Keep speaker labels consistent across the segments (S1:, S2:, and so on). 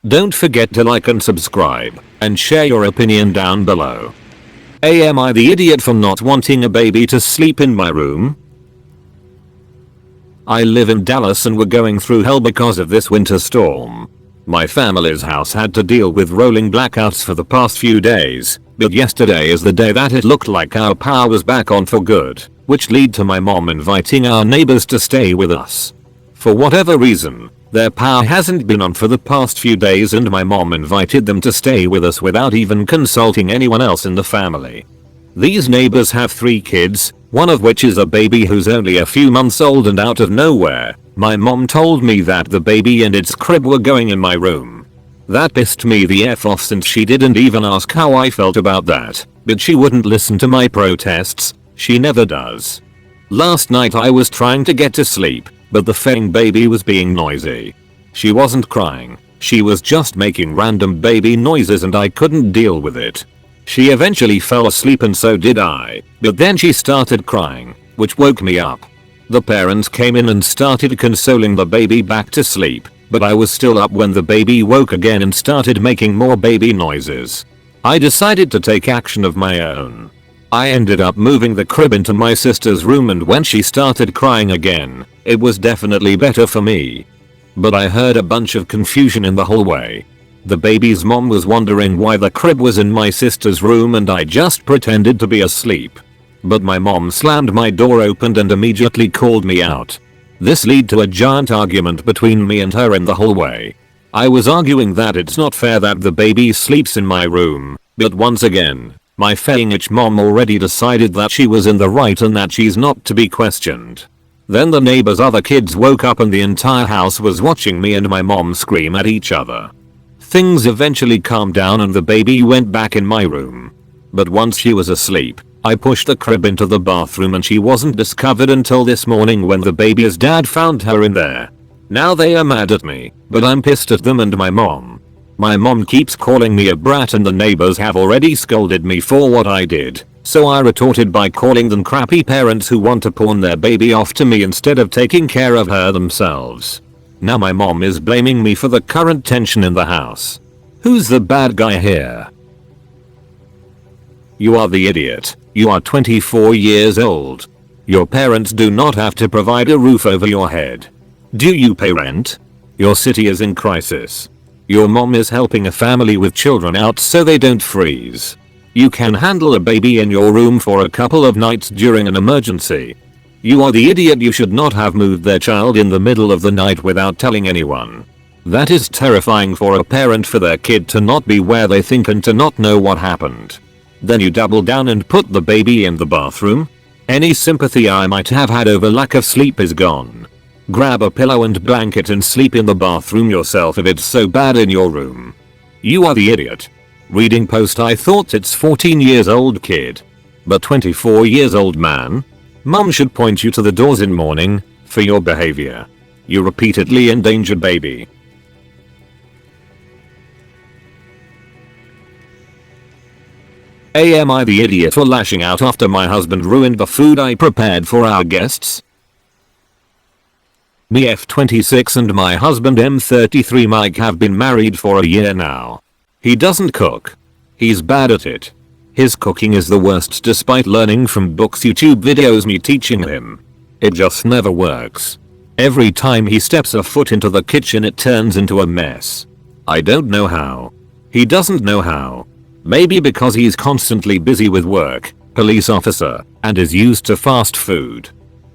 S1: Don't forget to like and subscribe, and share your opinion down below. Am I the idiot for not wanting a baby to sleep in my room? I live in Dallas and we're going through hell because of this winter storm. My family's house had to deal with rolling blackouts for the past few days, but yesterday is the day that it looked like our power was back on for good, which led to my mom inviting our neighbors to stay with us. For whatever reason, their power hasn't been on for the past few days and my mom invited them to stay with us without even consulting anyone else in the family. These neighbors have 3 kids, one of which is a baby who's only a few months old, and out of nowhere, my mom told me that the baby and its crib were going in my room. That pissed me the F off since she didn't even ask how I felt about that, but she wouldn't listen to my protests. She never does. Last night I was trying to get to sleep, but the fang baby was being noisy. She wasn't crying, she was just making random baby noises and I couldn't deal with it. She eventually fell asleep and so did I, but then she started crying, which woke me up. The parents came in and started consoling the baby back to sleep, but I was still up when the baby woke again and started making more baby noises. I decided to take action of my own. I ended up moving the crib into my sister's room, and when she started crying again, it was definitely better for me. But I heard a bunch of confusion in the hallway. The baby's mom was wondering why the crib was in my sister's room and I just pretended to be asleep. But my mom slammed my door open and immediately called me out. This led to a giant argument between me and her in the hallway. I was arguing that it's not fair that the baby sleeps in my room, but once again, my fang-itch mom already decided that she was in the right and that she's not to be questioned. Then the neighbor's other kids woke up and the entire house was watching me and my mom scream at each other. Things eventually calmed down and the baby went back in my room. But once she was asleep, I pushed the crib into the bathroom and she wasn't discovered until this morning when the baby's dad found her in there. Now they are mad at me, but I'm pissed at them and my mom. My mom keeps calling me a brat and the neighbors have already scolded me for what I did, so I retorted by calling them crappy parents who want to pawn their baby off to me instead of taking care of her themselves. Now my mom is blaming me for the current tension in the house. Who's the bad guy here? You are the idiot. You are 24 years old. Your parents do not have to provide a roof over your head. Do you pay rent? Your city is in crisis. Your mom is helping a family with children out so they don't freeze. You can handle a baby in your room for a couple of nights during an emergency. You are the idiot. You should not have moved their child in the middle of the night without telling anyone. That is terrifying for a parent, for their kid to not be where they think and to not know what happened. Then you double down and put the baby in the bathroom? Any sympathy I might have had over lack of sleep is gone. Grab a pillow and blanket and sleep in the bathroom yourself if it's so bad in your room. You are the idiot. Reading post. I thought it's 14 years old kid. But 24 years old man? Mom should point you to the doors in morning for your behavior. You repeatedly endangered baby. Am I the idiot for lashing out after my husband ruined the food I prepared for our guests? Me F26 and my husband M33 Mike have been married for a year now. He doesn't cook. He's bad at it. His cooking is the worst despite learning from books, YouTube videos, me teaching him. It just never works. Every time he steps a foot into the kitchen it turns into a mess. I don't know how. He doesn't know how. Maybe because he's constantly busy with work, police officer, and is used to fast food.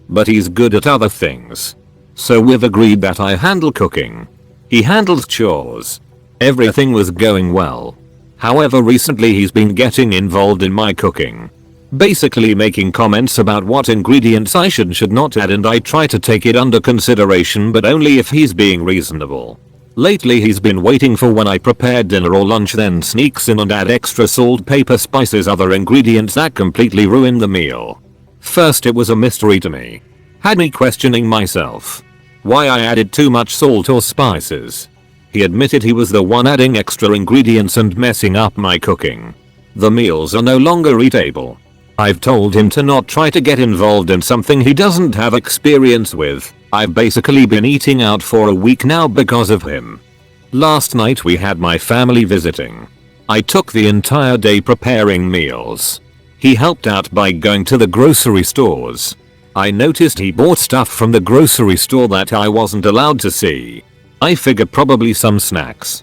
S1: But he's good at other things. So we've agreed that I handle cooking. He handles chores. Everything was going well. However, recently he's been getting involved in my cooking. Basically making comments about what ingredients I should not add, and I try to take it under consideration, but only if he's being reasonable. Lately he's been waiting for when I prepare dinner or lunch, then sneaks in and add extra salt, pepper, spices, other ingredients that completely ruin the meal. First it was a mystery to me. Had me questioning myself. Why I added too much salt or spices. He admitted he was the one adding extra ingredients and messing up my cooking. The meals are no longer eatable. I've told him to not try to get involved in something he doesn't have experience with. I've basically been eating out for a week now because of him. Last night we had my family visiting. I took the entire day preparing meals. He helped out by going to the grocery stores. I noticed he bought stuff from the grocery store that I wasn't allowed to see. I figure probably some snacks.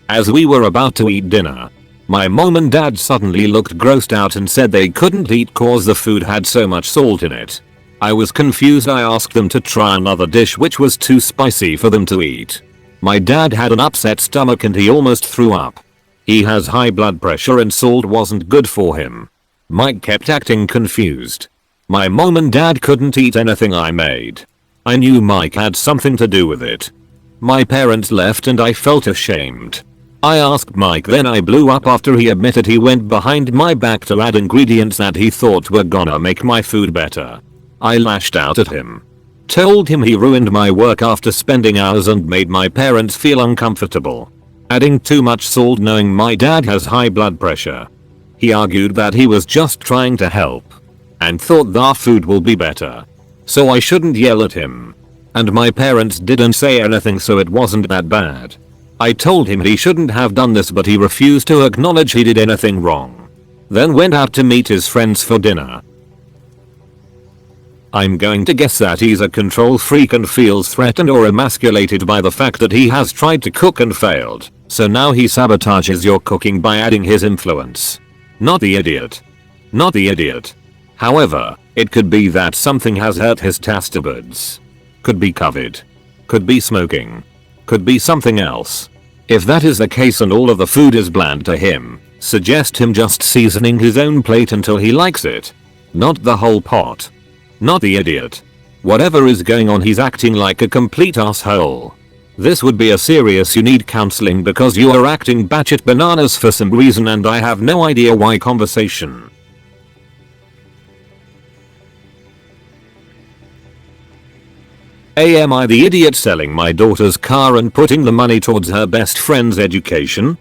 S1: As we were about to eat dinner, my mom and dad suddenly looked grossed out and said they couldn't eat cause the food had so much salt in it. I was confused. I asked them to try another dish which was too spicy for them to eat. My dad had an upset stomach and he almost threw up. He has high blood pressure and salt wasn't good for him. Mike kept acting confused. My mom and dad couldn't eat anything I made. I knew Mike had something to do with it. My parents left and I felt ashamed. I asked Mike, then I blew up after he admitted he went behind my back to add ingredients that he thought were gonna make my food better. I lashed out at him. Told him he ruined my work after spending hours and made my parents feel uncomfortable. Adding too much salt knowing my dad has high blood pressure. He argued that he was just trying to help and thought our food will be better. So I shouldn't yell at him. And my parents didn't say anything, so it wasn't that bad. I told him he shouldn't have done this, but he refused to acknowledge he did anything wrong. Then went out to meet his friends for dinner. I'm going to guess that he's a control freak and feels threatened or emasculated by the fact that he has tried to cook and failed. So now he sabotages your cooking by adding his influence. Not the idiot. Not the idiot. However, it could be that something has hurt his taste buds. Could be COVID. Could be smoking. Could be something else. If that is the case and all of the food is bland to him, suggest him just seasoning his own plate until he likes it. Not the whole pot. Not the idiot. Whatever is going on, he's acting like a complete asshole. This would be a serious, you need counseling because you are acting batshit bananas for some reason and I have no idea why conversation. Am I the idiot selling my daughter's car and putting the money towards her best friend's education?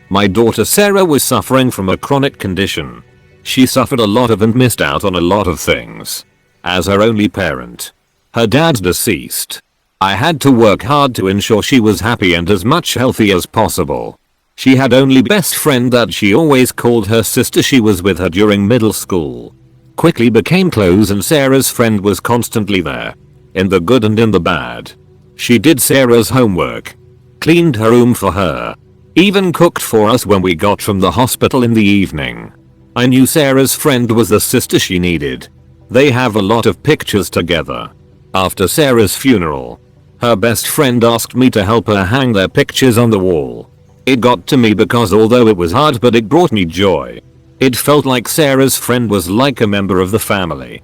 S1: My daughter Sarah was suffering from a chronic condition. She suffered a lot of and missed out on a lot of things. As her only parent, her dad's deceased. I had to work hard to ensure she was happy and as much healthy as possible. She had only best friend that she always called her sister. She was with her during middle school. Quickly became close and Sarah's friend was constantly there. In the good and in the bad. She did Sarah's homework. Cleaned her room for her. Even cooked for us when we got from the hospital in the evening. I knew Sarah's friend was the sister she needed. They have a lot of pictures together. After Sarah's funeral, her best friend asked me to help her hang their pictures on the wall. It got to me because although it was hard, but it brought me joy. It felt like Sarah's friend was like a member of the family.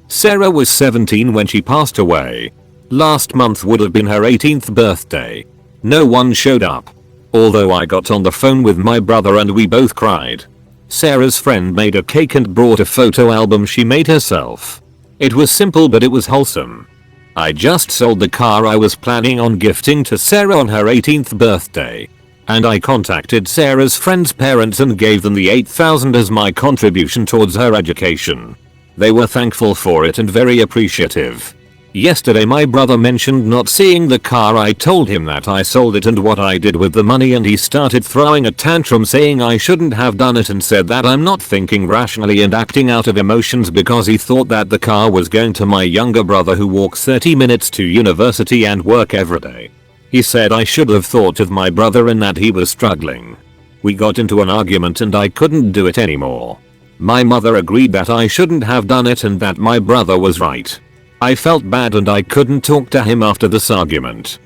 S1: Sarah was 17 when she passed away. Last month would have been her 18th birthday. No one showed up. Although I got on the phone with my brother and we both cried. Sarah's friend made a cake and brought a photo album she made herself. It was simple but it was wholesome. I just sold the car I was planning on gifting to Sarah on her 18th birthday. And I contacted Sarah's friend's parents and gave them the $8,000 as my contribution towards her education. They were thankful for it and very appreciative. Yesterday my brother mentioned not seeing the car. I told him that I sold it and what I did with the money, and he started throwing a tantrum saying I shouldn't have done it and said that I'm not thinking rationally and acting out of emotions because he thought that the car was going to my younger brother who walks 30 minutes to university and work every day. He said I should have thought of my brother and that he was struggling. We got into an argument and I couldn't do it anymore. My mother agreed that I shouldn't have done it and that my brother was right. I felt bad and I couldn't talk to him after this argument.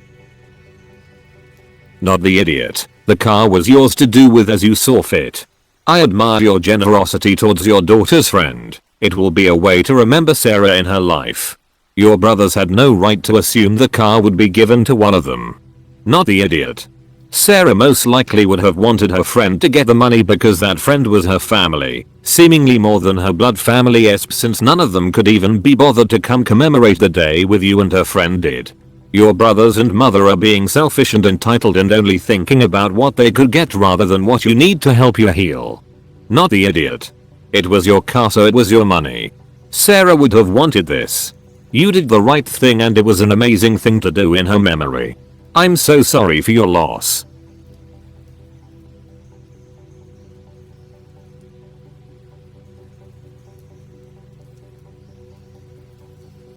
S1: Not the idiot. The car was yours to do with as you saw fit. I admire your generosity towards your daughter's friend. It will be a way to remember Sarah in her life. Your brothers had no right to assume the car would be given to one of them. Not the idiot. Sarah most likely would have wanted her friend to get the money because that friend was her family, seemingly more than her blood family, since none of them could even be bothered to come commemorate the day with you and her friend did. Your brothers and mother are being selfish and entitled and only thinking about what they could get rather than what you need to help you heal. Not the idiot. It was your car, so it was your money. Sarah would have wanted this. You did the right thing and it was an amazing thing to do in her memory. I'm so sorry for your loss.